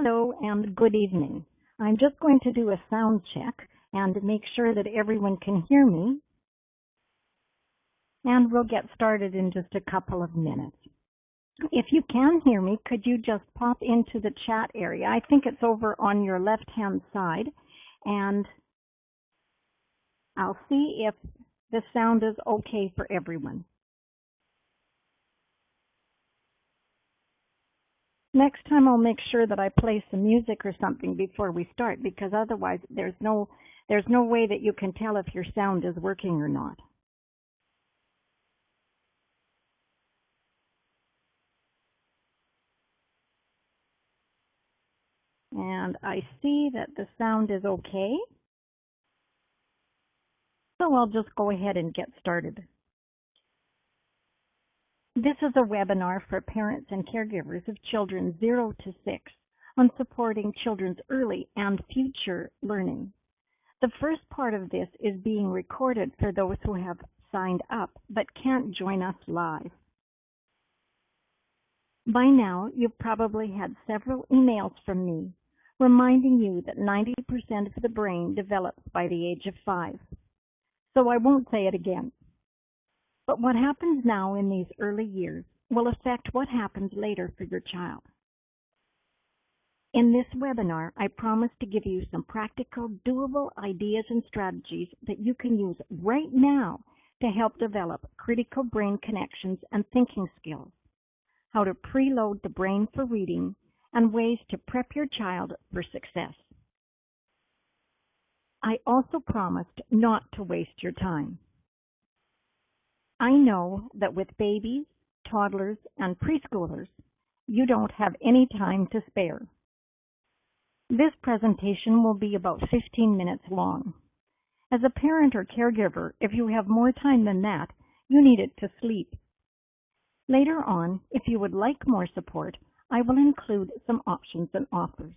Hello and good evening. I'm just going to do a sound check and make sure that everyone can hear me, and we'll get started in just a couple of minutes. If you can hear me, could you just pop into the chat area? I think it's over on your left-hand side, and I'll see if the sound is okay for everyone. Next time I'll make sure that I play some music or something before we start, because otherwise there's no way that you can tell if your sound is working or not. And I see that the sound is okay. So I'll just go ahead and get started. This is a webinar for parents and caregivers of children 0 to 6 on supporting children's early and future learning. The first part of this is being recorded for those who have signed up but can't join us live. By now, you've probably had several emails from me reminding you that 90% of the brain develops by the age of 5. So I won't say it again. But what happens now in these early years will affect what happens later for your child. In this webinar, I promise to give you some practical, doable ideas and strategies that you can use right now to help develop critical brain connections and thinking skills, how to preload the brain for reading, and ways to prep your child for success. I also promised not to waste your time. I know that with babies, toddlers, and preschoolers, you don't have any time to spare. This presentation will be about 15 minutes long. As a parent or caregiver, if you have more time than that, you need it to sleep. Later on, if you would like more support, I will include some options and offers.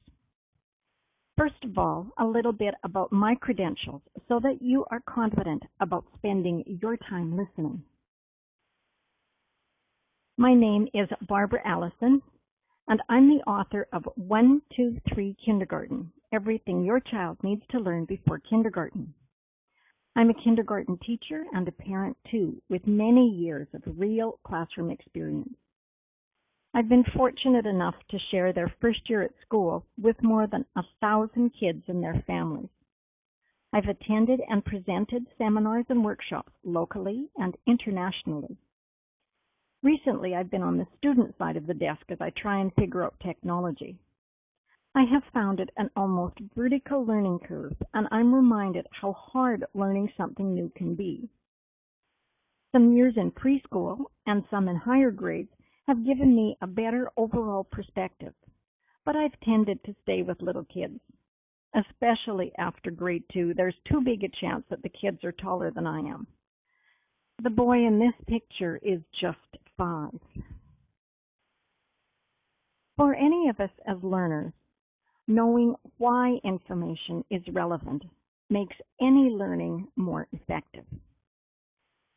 First of all, a little bit about my credentials so that you are confident about spending your time listening. My name is Barbara Allison, and I'm the author of 1, 2, 3 Kindergarten, Everything Your Child Needs to Learn Before Kindergarten. I'm a kindergarten teacher and a parent too, with many years of real classroom experience. I've been fortunate enough to share their first year at school with more than 1,000 kids and their families. I've attended and presented seminars and workshops locally and internationally. Recently, I've been on the student side of the desk as I try and figure out technology. I have found it an almost vertical learning curve, and I'm reminded how hard learning something new can be. Some years in preschool and some in higher grades have given me a better overall perspective, but I've tended to stay with little kids. Especially after grade 2, there's too big a chance that the kids are taller than I am. The boy in this picture is just 5. For any of us as learners, knowing why information is relevant makes any learning more effective.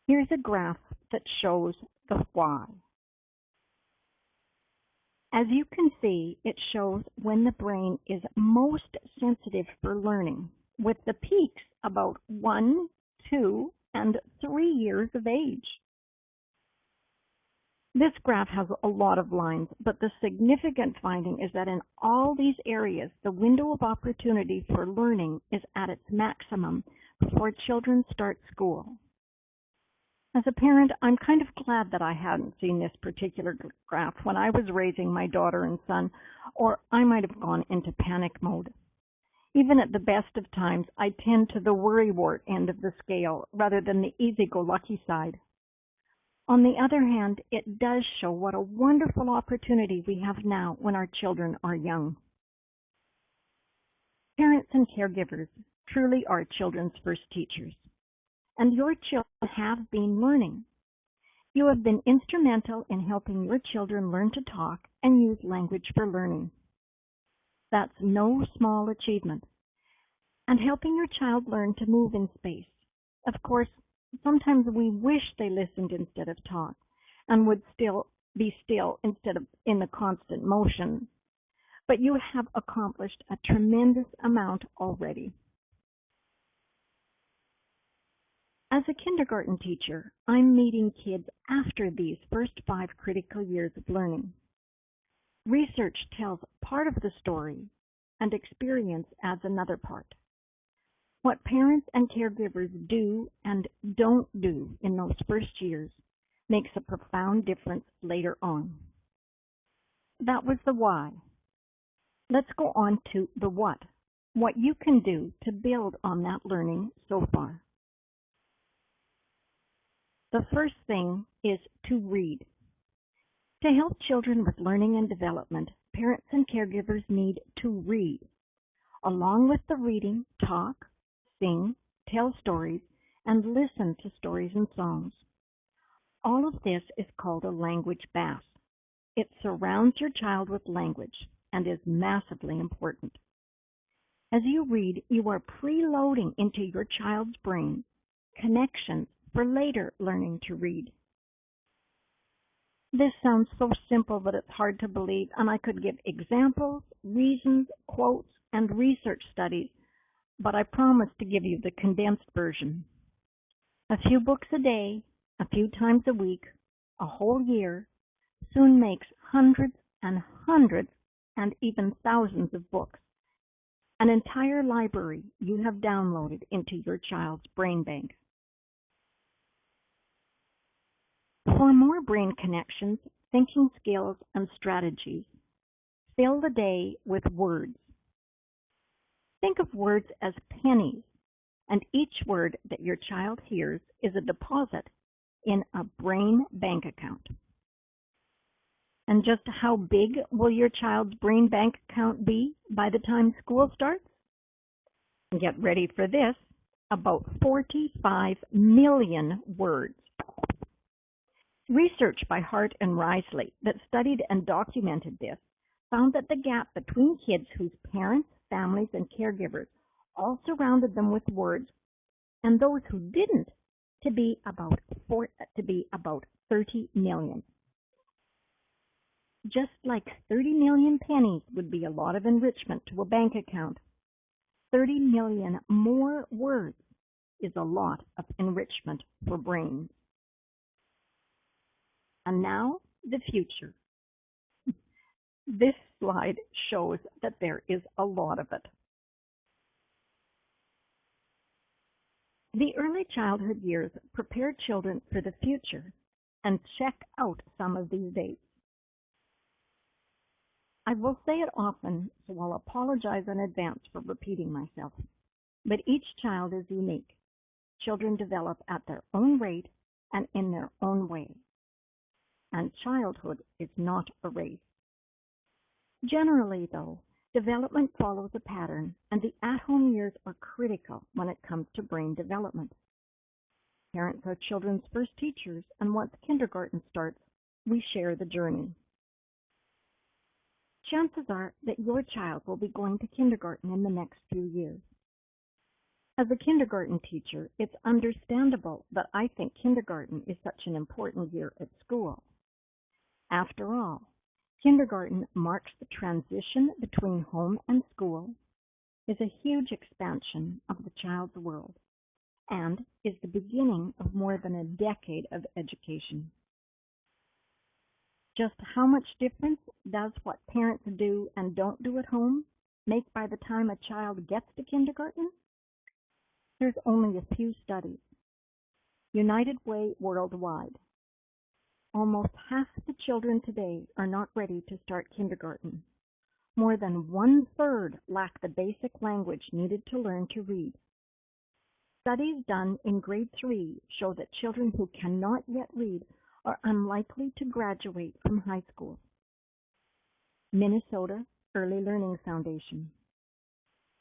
Here's a graph that shows the why. As you can see, it shows when the brain is most sensitive for learning, with the peaks about 1, 2, and 3 years of age. This graph has a lot of lines, but the significant finding is that in all these areas, the window of opportunity for learning is at its maximum before children start school. As a parent, I'm kind of glad that I hadn't seen this particular graph when I was raising my daughter and son, or I might have gone into panic mode. Even at the best of times, I tend to the worrywart end of the scale rather than the easy-go-lucky side. On the other hand, it does show what a wonderful opportunity we have now when our children are young. Parents and caregivers truly are children's first teachers, and your children have been learning. You have been instrumental in helping your children learn to talk and use language for learning. That's no small achievement. And helping your child learn to move in space. Of course, sometimes we wish they listened instead of talked and would still be still instead of in the constant motion. but you have accomplished a tremendous amount already. As a kindergarten teacher, I'm meeting kids after these first 5 critical years of learning. Research tells part of the story, and experience adds another part. What parents and caregivers do and don't do in those first years makes a profound difference later on. That was the why. Let's go on to the what you can do to build on that learning so far. The first thing is to read. To help children with learning and development, parents and caregivers need to read. Along with the reading, talk, sing, tell stories, and listen to stories and songs. All of this is called a language bath. It surrounds your child with language and is massively important. As you read, you are preloading into your child's brain connections for later learning to read. This sounds so simple that it's hard to believe, and I could give examples, reasons, quotes, and research studies, but I promise to give you the condensed version. A few books a day, a few times a week, a whole year, soon makes hundreds and hundreds and even thousands of books. An entire library you have downloaded into your child's brain bank. For more brain connections, thinking skills, and strategies, fill the day with words. Think of words as pennies, and each word that your child hears is a deposit in a brain bank account. And just how big will your child's brain bank account be by the time school starts? Get ready for this, about 45 million words. Research by Hart and Risley that studied and documented this found that the gap between kids whose parents, families, and caregivers all surrounded them with words and those who didn't to be about 30 million. Just like 30 million pennies would be a lot of enrichment to a bank account, 30 million more words is a lot of enrichment for brains. And now, the future. This slide shows that there is a lot of it. The early childhood years prepare children for the future, and check out some of these dates. I will say it often, so I'll apologize in advance for repeating myself. But each child is unique. Children develop at their own rate and in their own way. And childhood is not a race. Generally, though, development follows a pattern, and the at-home years are critical when it comes to brain development. Parents are children's first teachers, and once kindergarten starts, we share the journey. Chances are that your child will be going to kindergarten in the next few years. As a kindergarten teacher, it's understandable that I think kindergarten is such an important year at school. After all, kindergarten marks the transition between home and school, is a huge expansion of the child's world, and is the beginning of more than a decade of education. Just how much difference does what parents do and don't do at home make by the time a child gets to kindergarten? There's only a few studies. United Way worldwide. Almost half the children today are not ready to start kindergarten. More than 1/3 lack the basic language needed to learn to read. Studies done in grade 3 show that children who cannot yet read are unlikely to graduate from high school. Minnesota Early Learning Foundation.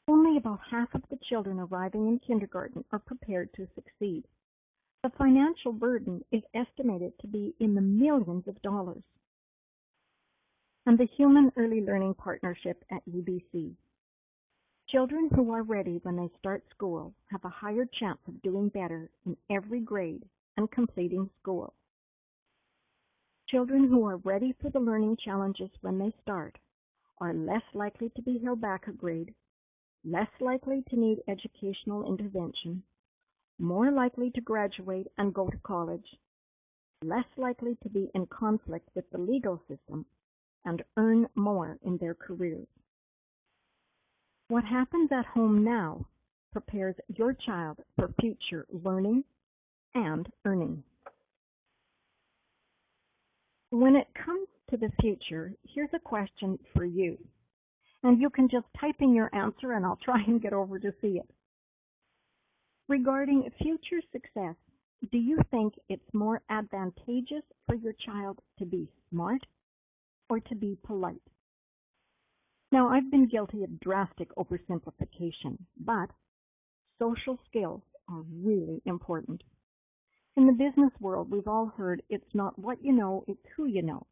Only about half of the children arriving in kindergarten are prepared to succeed. The financial burden is estimated to be in the millions of dollars. And the Human Early Learning Partnership at UBC. Children who are ready when they start school have a higher chance of doing better in every grade and completing school. Children who are ready for the learning challenges when they start are less likely to be held back a grade, less likely to need educational intervention, more likely to graduate and go to college, less likely to be in conflict with the legal system, and earn more in their careers. What happens at home now prepares your child for future learning and earning. When it comes to the future, here's a question for you. And you can just type in your answer and I'll try and get over to see it. Regarding future success, do you think it's more advantageous for your child to be smart or to be polite? Now, I've been guilty of drastic oversimplification, but social skills are really important. In the business world, we've all heard it's not what you know, it's who you know.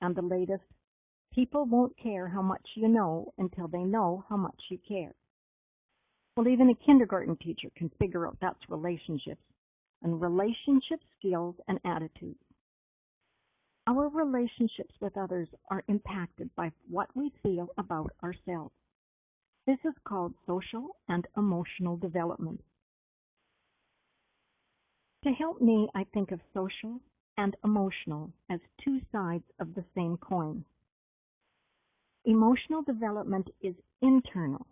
And the latest, people won't care how much you know until they know how much you care. Well, even a kindergarten teacher can figure out that's relationships, and relationship skills and attitudes. Our relationships with others are impacted by what we feel about ourselves. This is called social and emotional development. To help me, I think of social and emotional as two sides of the same coin. Emotional development is internal,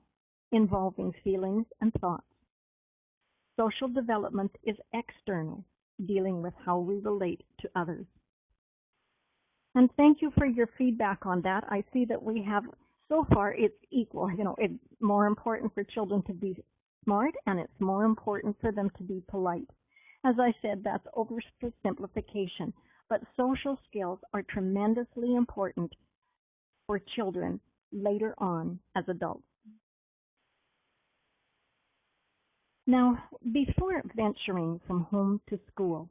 involving feelings and thoughts. Social development is external, dealing with how we relate to others. And thank you for your feedback on that. I see that we have, so far, it's equal. It's more important for children to be smart, and it's more important for them to be polite. As I said, that's oversimplification, but social skills are tremendously important for children later on as adults. Now, before venturing from home to school,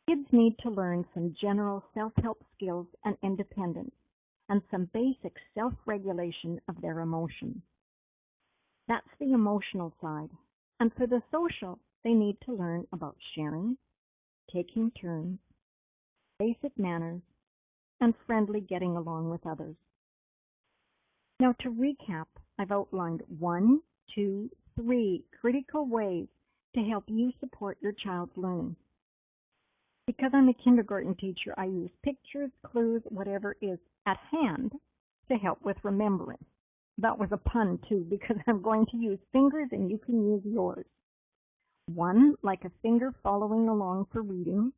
kids need to learn some general self-help skills and independence, and some basic self-regulation of their emotions. That's the emotional side. And for the social, they need to learn about sharing, taking turns, basic manners, and friendly getting along with others. Now, to recap, I've outlined 1, 2, 3 critical ways to help you support your child's learning. Because I'm a kindergarten teacher, I use pictures, clues, whatever is at hand to help with remembering. That was a pun, too, because I'm going to use fingers and you can use yours. 1, like a finger following along for reading.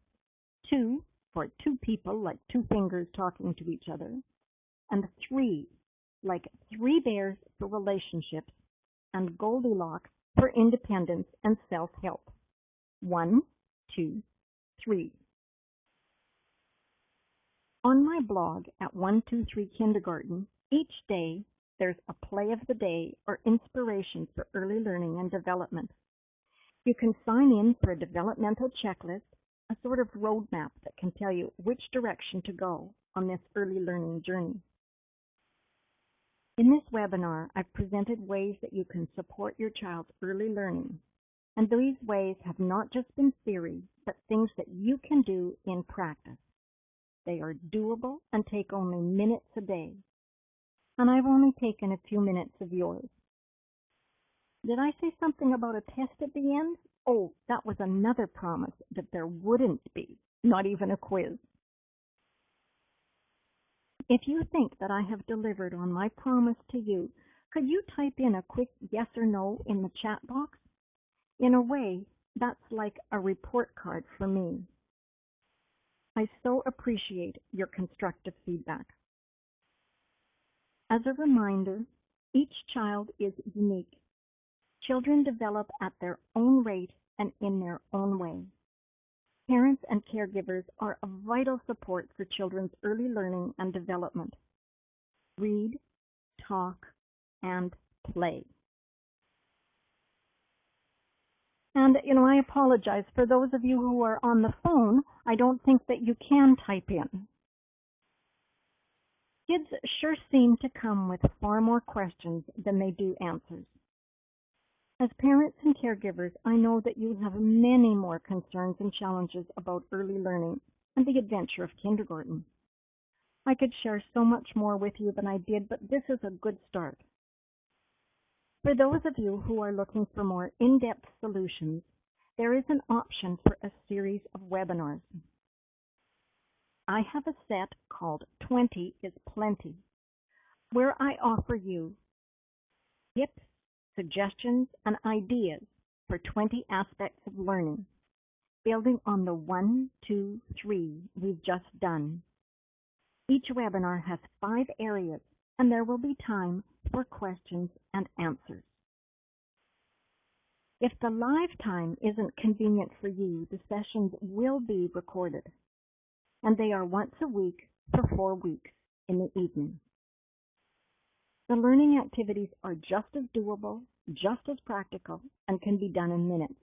2, for 2 people, like 2 fingers talking to each other. And 3, like 3 bears for relationships, and Goldilocks for independence and self-help. 1, 2, 3. On my blog at 123 Kindergarten, each day there's a play of the day or inspiration for early learning and development. You can sign in for a developmental checklist, a sort of roadmap that can tell you which direction to go on this early learning journey. In this webinar, I've presented ways that you can support your child's early learning. And these ways have not just been theory, but things that you can do in practice. They are doable and take only minutes a day. And I've only taken a few minutes of yours. Did I say something about a test at the end? Oh, that was another promise that there wouldn't be, not even a quiz. If you think that I have delivered on my promise to you, could you type in a quick yes or no in the chat box? In a way, that's like a report card for me. I so appreciate your constructive feedback. As a reminder, each child is unique. Children develop at their own rate and in their own way. Parents and caregivers are a vital support for children's early learning and development. Read, talk, and play. And, I apologize. For those of you who are on the phone, I don't think that you can type in. Kids sure seem to come with far more questions than they do answers. As parents and caregivers, I know that you have many more concerns and challenges about early learning and the adventure of kindergarten. I could share so much more with you than I did, but this is a good start. For those of you who are looking for more in-depth solutions, there is an option for a series of webinars. I have a set called 20 is Plenty, where I offer you tips, suggestions, and ideas for 20 aspects of learning, building on the 1, 2, 3 we've just done. Each webinar has 5 areas, and there will be time for questions and answers. If the live time isn't convenient for you, the sessions will be recorded, and they are once a week for 4 weeks in the evening. The learning activities are just as doable, just as practical, and can be done in minutes.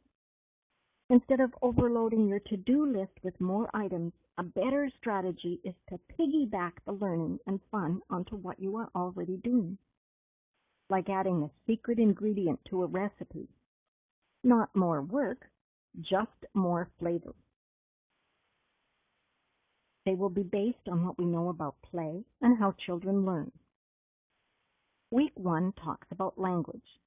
Instead of overloading your to-do list with more items, a better strategy is to piggyback the learning and fun onto what you are already doing, like adding a secret ingredient to a recipe. Not more work, just more flavor. They will be based on what we know about play and how children learn. Week 1 talks about language.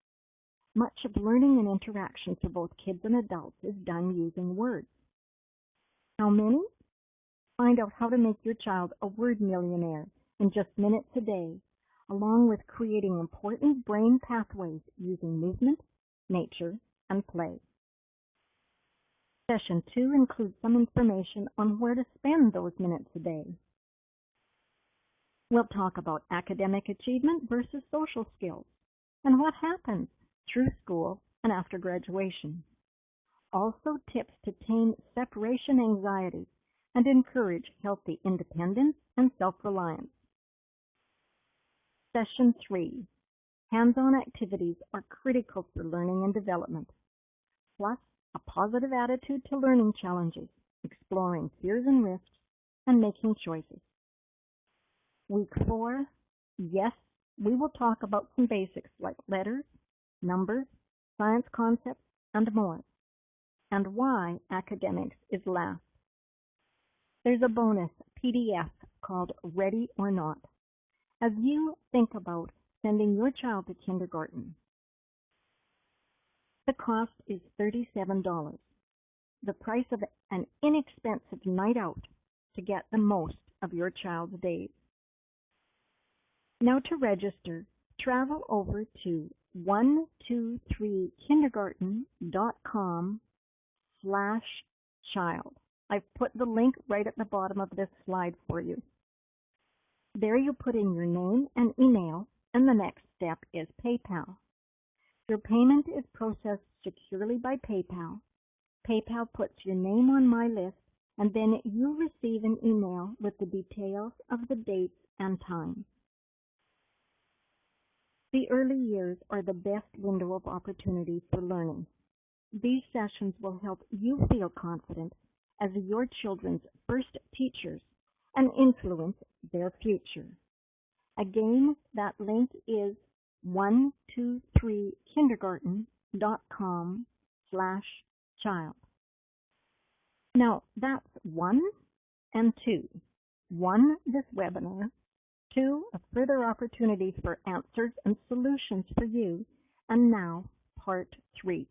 Much of learning and interaction for both kids and adults is done using words. How many? Find out how to make your child a word millionaire in just minutes a day, along with creating important brain pathways using movement, nature, and play. Session 2 includes some information on where to spend those minutes a day. We'll talk about academic achievement versus social skills and what happens through school and after graduation. Also tips to tame separation anxiety and encourage healthy independence and self-reliance. Session 3. Hands-on activities are critical for learning and development. Plus, a positive attitude to learning challenges, exploring fears and risks, and making choices. Week 4. Yes, we will talk about some basics like letters, numbers, science concepts, and more, and why academics is last. There's a bonus PDF called Ready or Not, as you think about sending your child to kindergarten. The cost is $37, the price of an inexpensive night out to get the most of your child's days. Now to register, travel over to 123kindergarten.com/child. I've put the link right at the bottom of this slide for you. There you put in your name and email, and the next step is PayPal. Your payment is processed securely by PayPal. PayPal puts your name on my list, and then you receive an email with the details of the dates and times. The early years are the best window of opportunity for learning. These sessions will help you feel confident as your children's first teachers and influence their future. Again, that link is 123kindergarten.com/child. Now, that's 1 and 2. 1, this webinar. 2, a further opportunity for answers and solutions for you. And now, part 3.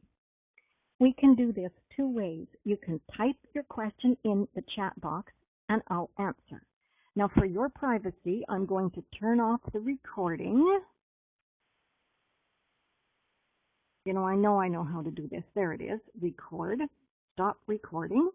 We can do this 2 ways. You can type your question in the chat box and I'll answer. Now, for your privacy, I'm going to turn off the recording. I know how to do this. There it is. Record. Stop recording.